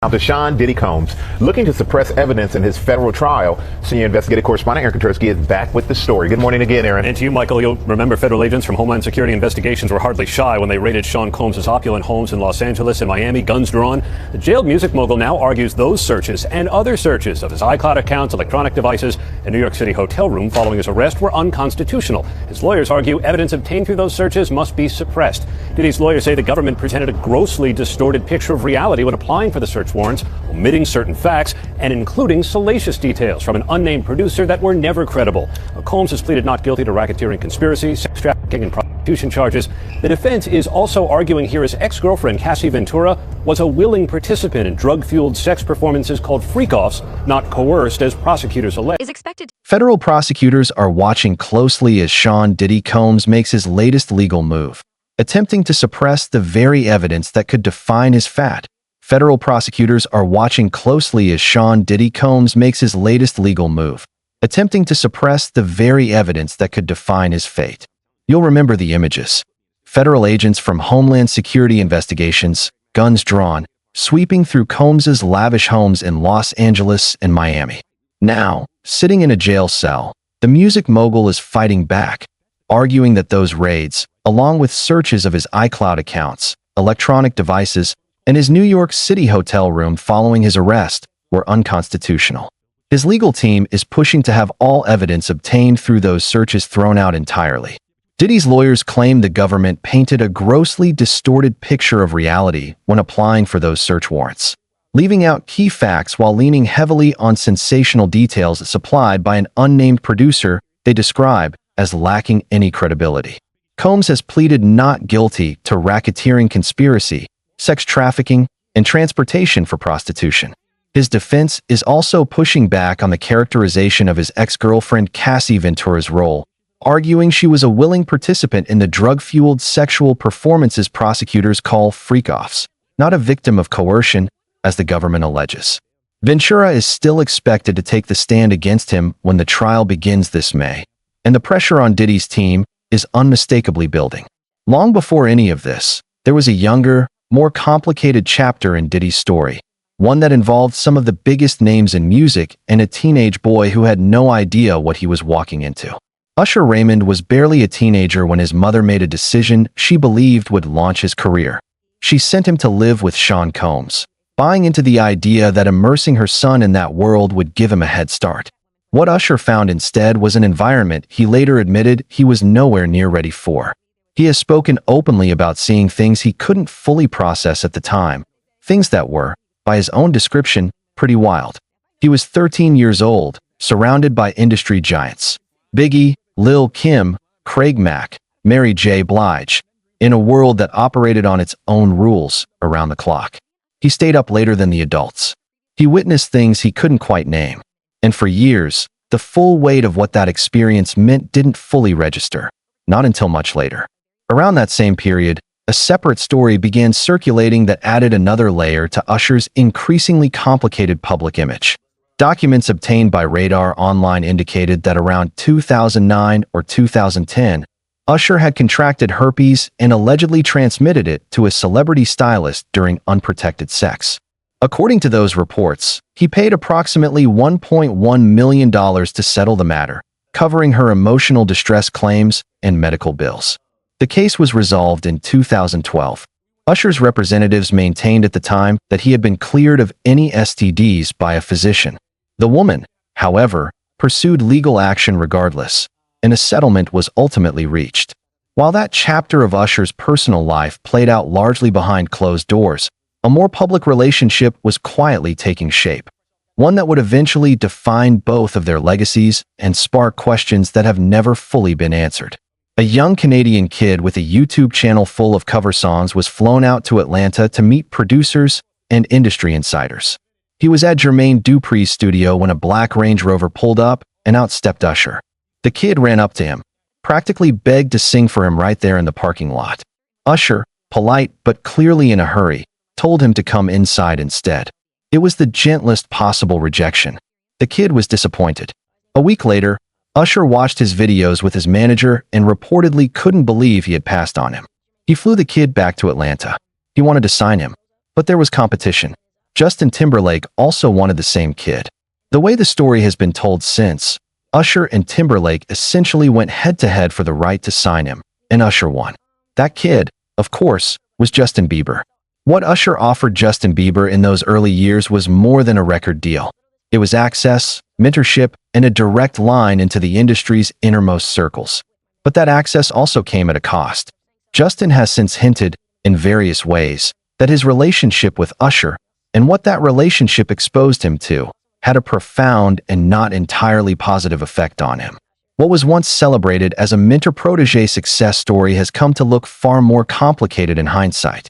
Now, Deshaun Diddy Combs, looking to suppress evidence in his federal trial. Senior investigative correspondent Aaron Katersky is back with the story. Good morning again, Aaron. And to you, Michael, you'll remember federal agents from Homeland Security investigations were hardly shy when they raided Sean Combs' opulent homes in Los Angeles and Miami, guns drawn. The jailed music mogul now argues those searches and other searches of his iCloud accounts, electronic devices, and New York City hotel room following his arrest were unconstitutional. His lawyers argue evidence obtained through those searches must be suppressed. Diddy's lawyers say the government presented a grossly distorted picture of reality when applying for the search warrants, omitting certain facts and including salacious details from an unnamed producer that were never credible. Combs has pleaded not guilty to racketeering, conspiracy, sex trafficking, and prostitution charges. The defense is also arguing here his ex-girlfriend, Cassie Ventura, was a willing participant in drug-fueled sex performances called freak-offs, not coerced, as prosecutors allege. Federal prosecutors are watching closely as Sean Diddy Combs makes his latest legal move, attempting to suppress the very evidence that could define his fate. Federal prosecutors are watching closely as Sean Diddy Combs makes his latest legal move, attempting to suppress the very evidence that could define his fate. You'll remember the images. Federal agents from Homeland Security investigations, guns drawn, sweeping through Combs's lavish homes in Los Angeles and Miami. Now, sitting in a jail cell, the music mogul is fighting back, arguing that those raids, along with searches of his iCloud accounts, electronic devices, and his New York City hotel room following his arrest, were unconstitutional. His legal team is pushing to have all evidence obtained through those searches thrown out entirely. Diddy's lawyers claim the government painted a grossly distorted picture of reality when applying for those search warrants, leaving out key facts while leaning heavily on sensational details supplied by an unnamed producer they describe as lacking any credibility. Combs has pleaded not guilty to racketeering, conspiracy, sex trafficking, and transportation for prostitution. His defense is also pushing back on the characterization of his ex-girlfriend Cassie Ventura's role, arguing she was a willing participant in the drug-fueled sexual performances prosecutors call freak-offs, not a victim of coercion, as the government alleges. Ventura is still expected to take the stand against him when the trial begins this May, and the pressure on Diddy's team is unmistakably building. Long before any of this, there was a younger, more complicated chapter in Diddy's story, one that involved some of the biggest names in music and a teenage boy who had no idea what he was walking into. Usher Raymond was barely a teenager when his mother made a decision she believed would launch his career. She sent him to live with Sean Combs, buying into the idea that immersing her son in that world would give him a head start. What Usher found instead was an environment he later admitted he was nowhere near ready for. He has spoken openly about seeing things he couldn't fully process at the time, things that were, by his own description, pretty wild. He was 13 years old, surrounded by industry giants: Biggie, Lil Kim, Craig Mack, Mary J. Blige, in a world that operated on its own rules around the clock. He stayed up later than the adults. He witnessed things he couldn't quite name. And for years, the full weight of what that experience meant didn't fully register, not until much later. Around that same period, a separate story began circulating that added another layer to Usher's increasingly complicated public image. Documents obtained by Radar Online indicated that around 2009 or 2010, Usher had contracted herpes and allegedly transmitted it to a celebrity stylist during unprotected sex. According to those reports, he paid approximately $1.1 million to settle the matter, covering her emotional distress claims and medical bills. The case was resolved in 2012. Usher's representatives maintained at the time that he had been cleared of any STDs by a physician. The woman, however, pursued legal action regardless, and a settlement was ultimately reached. While that chapter of Usher's personal life played out largely behind closed doors, a more public relationship was quietly taking shape, one that would eventually define both of their legacies and spark questions that have never fully been answered. A young Canadian kid with a YouTube channel full of cover songs was flown out to Atlanta to meet producers and industry insiders. He was at Jermaine Dupri's studio when a black Range Rover pulled up and out stepped Usher. The kid ran up to him, practically begged to sing for him right there in the parking lot. Usher, polite but clearly in a hurry, told him to come inside instead. It was the gentlest possible rejection. The kid was disappointed. A week later, Usher watched his videos with his manager and reportedly couldn't believe he had passed on him. He flew the kid back to Atlanta. He wanted to sign him, but there was competition. Justin Timberlake also wanted the same kid. The way the story has been told since, Usher and Timberlake essentially went head-to-head for the right to sign him, and Usher won. That kid, of course, was Justin Bieber. What Usher offered Justin Bieber in those early years was more than a record deal. It was access, mentorship, and a direct line into the industry's innermost circles. But that access also came at a cost. Justin has since hinted, in various ways, that his relationship with Usher, and what that relationship exposed him to, had a profound and not entirely positive effect on him. What was once celebrated as a mentor-protege success story has come to look far more complicated in hindsight.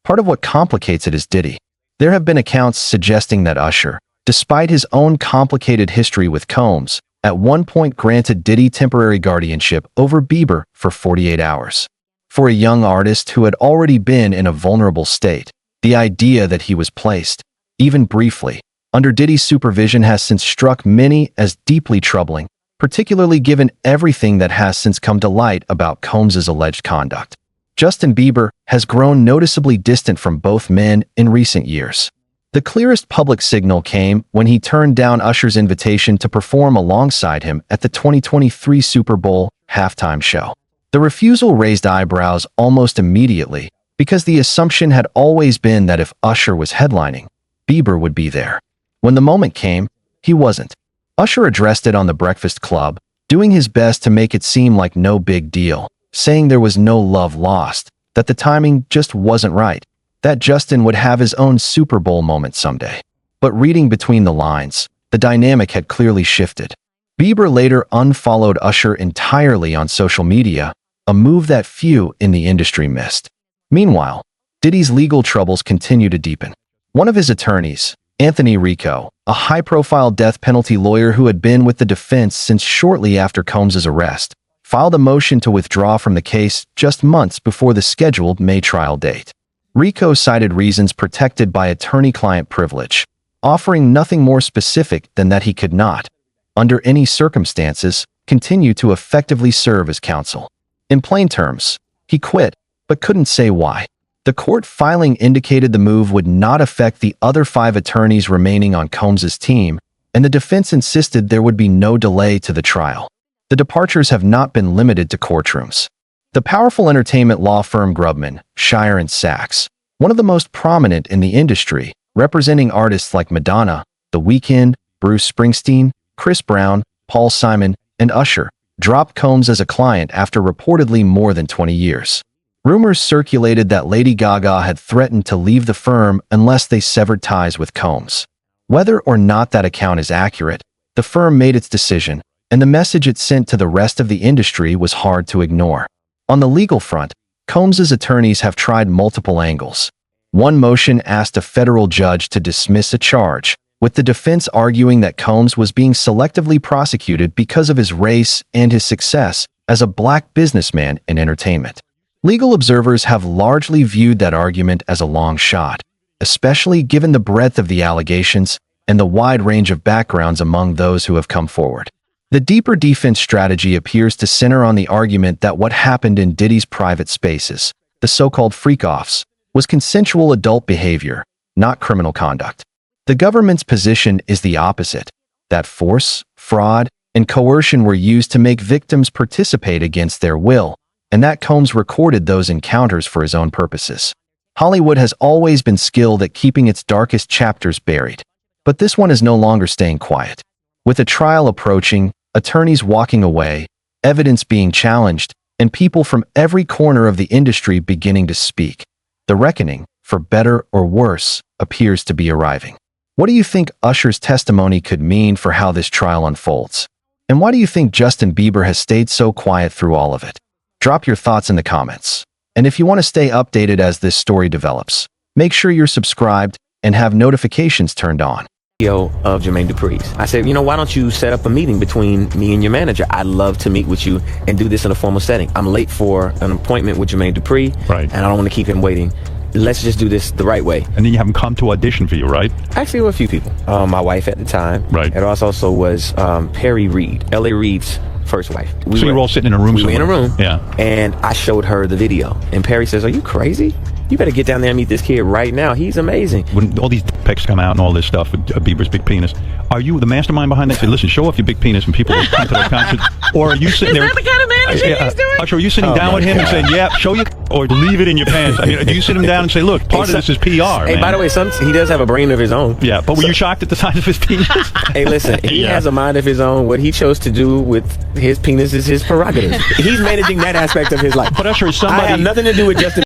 Part of what complicates it is Diddy. There have been accounts suggesting that Usher, despite his own complicated history with Combs, at one point granted Diddy temporary guardianship over Bieber for 48 hours. For a young artist who had already been in a vulnerable state, the idea that he was placed, even briefly, under Diddy's supervision has since struck many as deeply troubling, particularly given everything that has since come to light about Combs' alleged conduct. Justin Bieber has grown noticeably distant from both men in recent years. The clearest public signal came when he turned down Usher's invitation to perform alongside him at the 2023 Super Bowl halftime show. The refusal raised eyebrows almost immediately because the assumption had always been that if Usher was headlining, Bieber would be there. When the moment came, he wasn't. Usher addressed it on The Breakfast Club, doing his best to make it seem like no big deal, saying there was no love lost, that the timing just wasn't right, that Justin would have his own Super Bowl moment someday. But reading between the lines, the dynamic had clearly shifted. Bieber later unfollowed Usher entirely on social media, a move that few in the industry missed. Meanwhile, Diddy's legal troubles continue to deepen. One of his attorneys, Anthony Rico, a high-profile death penalty lawyer who had been with the defense since shortly after Combs' arrest, filed a motion to withdraw from the case just months before the scheduled May trial date. Rico cited reasons protected by attorney-client privilege, offering nothing more specific than that he could not, under any circumstances, continue to effectively serve as counsel. In plain terms, he quit, but couldn't say why. The court filing indicated the move would not affect the other 5 attorneys remaining on Combs' team, and the defense insisted there would be no delay to the trial. The departures have not been limited to courtrooms. The powerful entertainment law firm Grubman, Shire & Sachs, one of the most prominent in the industry, representing artists like Madonna, The Weeknd, Bruce Springsteen, Chris Brown, Paul Simon, and Usher, dropped Combs as a client after reportedly more than 20 years. Rumors circulated that Lady Gaga had threatened to leave the firm unless they severed ties with Combs. Whether or not that account is accurate, the firm made its decision, and the message it sent to the rest of the industry was hard to ignore. On the legal front, Combs' attorneys have tried multiple angles. One motion asked a federal judge to dismiss a charge, with the defense arguing that Combs was being selectively prosecuted because of his race and his success as a black businessman in entertainment. Legal observers have largely viewed that argument as a long shot, especially given the breadth of the allegations and the wide range of backgrounds among those who have come forward. The deeper defense strategy appears to center on the argument that what happened in Diddy's private spaces, the so-called freak-offs, was consensual adult behavior, not criminal conduct. The government's position is the opposite, that force, fraud, and coercion were used to make victims participate against their will, and that Combs recorded those encounters for his own purposes. Hollywood has always been skilled at keeping its darkest chapters buried, but this one is no longer staying quiet. With a trial approaching, attorneys walking away, evidence being challenged, and people from every corner of the industry beginning to speak, the reckoning, for better or worse, appears to be arriving. What do you think Usher's testimony could mean for how this trial unfolds? And why do you think Justin Bieber has stayed so quiet through all of it? Drop your thoughts in the comments. And if you want to stay updated as this story develops, make sure you're subscribed and have notifications turned on. Of Jermaine Dupri's. I said, why don't you set up a meeting between me and your manager? I'd love to meet with you and do this in a formal setting. I'm late for an appointment with Jermaine Dupri, right, and I don't want to keep him waiting. Let's just do this the right way. And then you have him come to audition for you, right? Actually, there were a few people. My wife at the time. Right. It also was Perry Reed, L.A. Reid's first wife. So you were all sitting in a room We were in a room. Yeah. And I showed her the video. And Perry says, "Are you crazy? you better get down there and meet this kid right now. He's amazing. When all these pics come out and all this stuff with Bieber's big penis, are you the mastermind behind that? Say, listen, show off your big penis and people will come to the concert. Or are you sitting there? Is that the kind of managing he's doing? Usher, are you sitting down with him and saying, yeah, show you, or leave it in your pants? I mean, do you sit him down and say, look, part of this is PR, Hey, man. by the way, he does have a brain of his own. Yeah, but were you shocked at the size of his penis? Hey, listen, he has a mind of his own. What he chose to do with his penis is his prerogative. He's managing that aspect of his life. But Usher, is somebody... I have nothing to do with Justin